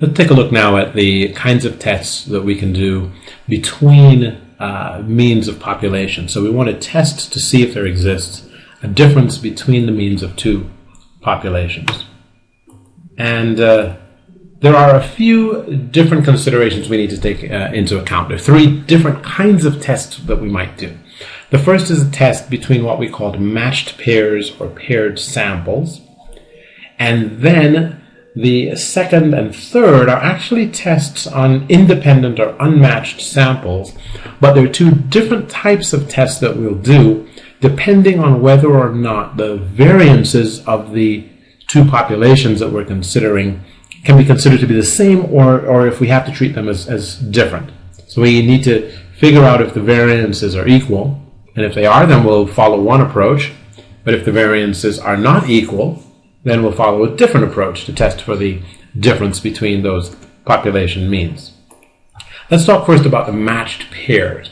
Let's take a look now at the kinds of tests that we can do between means of population. So we want to test to see if there exists a difference between the means of two populations. And there are a few different considerations we need to take into account. There are three different kinds of tests that we might do. The first is a test between what we call matched pairs or paired samples. And then the second and third are actually tests on independent or unmatched samples, but there are two different types of tests that we'll do depending on whether or not the variances of the two populations that we're considering can be considered to be the same, or if we have to treat them as different. So we need to figure out if the variances are equal, and if they are, then we'll follow one approach, but if the variances are not equal, then we'll follow a different approach to test for the difference between those population means. Let's talk first about the matched pairs.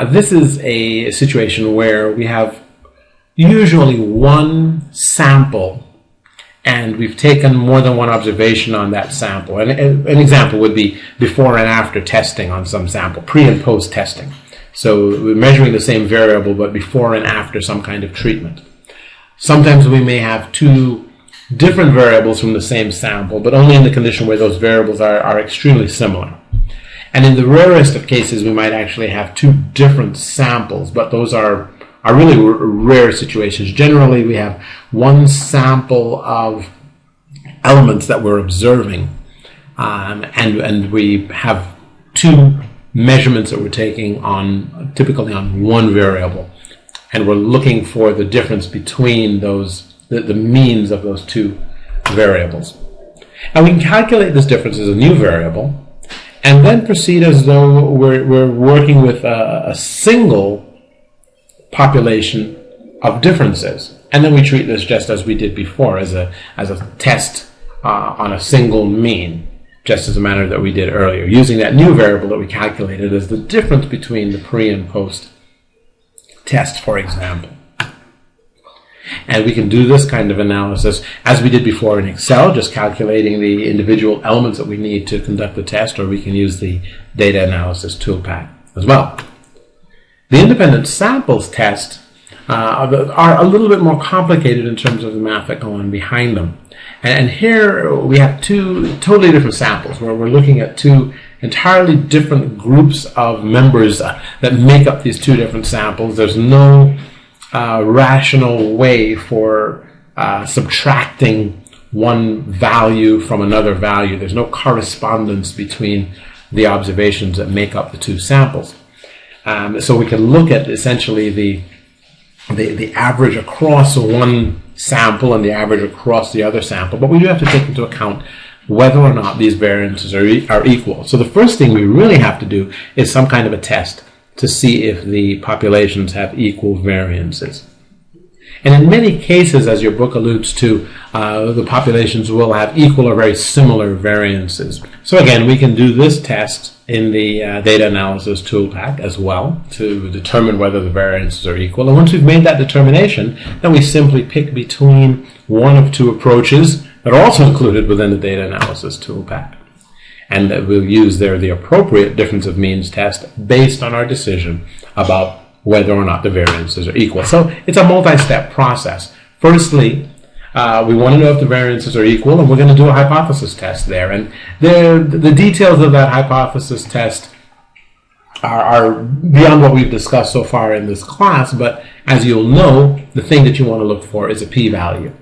This is a situation where we have usually one sample and we've taken more than one observation on that sample. And an example would be before and after testing on some sample, pre and post testing. So we're measuring the same variable, but before and after some kind of treatment. Sometimes we may have two different variables from the same sample, but only in the condition where those variables are extremely similar. And in the rarest of cases, we might actually have two different samples, but those are really rare situations. Generally, we have one sample of elements that we're observing, and we have two measurements that we're taking typically on one variable, and we're looking for the difference between those, the means of those two variables. And we can calculate this difference as a new variable, and then proceed as though we're working with a single population of differences. And then we treat this just as we did before, as a test on a single mean, just as a manner that we did earlier, using that new variable that we calculated as the difference between the pre and post test, for example. And we can do this kind of analysis as we did before in Excel, just calculating the individual elements that we need to conduct the test, or we can use the data analysis toolpath as well. The independent samples test are a little bit more complicated in terms of the math that go on behind them. And here we have two totally different samples where we're looking at two entirely different groups of members that make up these two different samples. There's no rational way for subtracting one value from another value. There's no correspondence between the observations that make up the two samples. So we can look at essentially the average across one sample and the average across the other sample, but we do have to take into account whether or not these variances are equal. So the first thing we really have to do is some kind of a test to see if the populations have equal variances. And in many cases, as your book alludes to, the populations will have equal or very similar variances. So again, we can do this test in the data analysis toolpath as well to determine whether the variances are equal. And once we've made that determination, then we simply pick between one of two approaches that are also included within the data analysis toolpath. And we'll use there the appropriate difference of means test based on our decision about whether or not the variances are equal. So it's a multi-step process. Firstly, we want to know if the variances are equal, and we're going to do a hypothesis test there. And the details of that hypothesis test are beyond what we've discussed so far in this class, but as you'll know, the thing that you want to look for is a p-value.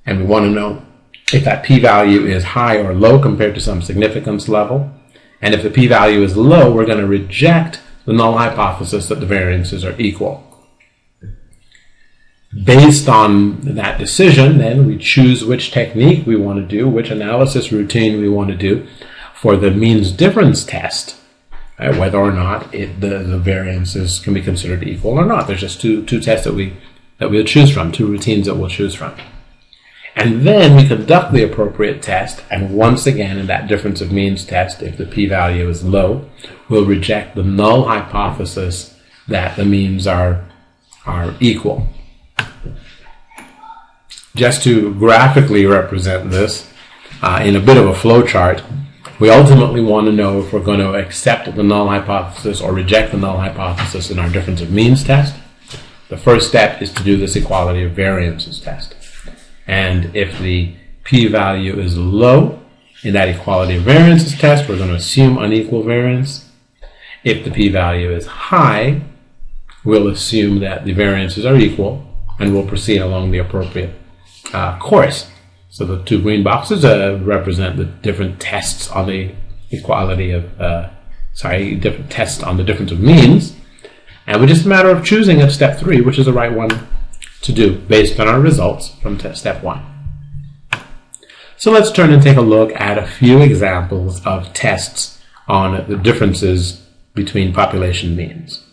And we want to know if that p-value is high or low compared to some significance level. And if the p-value is low, we're going to reject the null hypothesis that the variances are equal. Based on that decision, then, we choose which technique we want to do, which analysis routine we want to do for the means difference test, whether or not the variances can be considered equal or not. There's just two tests that we'll choose from, two routines that we'll choose from. And then we conduct the appropriate test, and once again in that difference of means test, if the p-value is low, we'll reject the null hypothesis that the means are equal. Just to graphically represent this, in a bit of a flow chart. We ultimately want to know if we're going to accept the null hypothesis or reject the null hypothesis in our difference of means test. The first step is to do this equality of variances test. And if the p-value is low in that equality of variances test, we're going to assume unequal variance. If the p-value is high, we'll assume that the variances are equal, and we'll proceed along the appropriate course. So the two green boxes represent the different tests on the equality of, different tests on the difference of means. And it's just a matter of choosing at step 3 which is the right one to do based on our results from step 1. So let's turn and take a look at a few examples of tests on the differences between population means.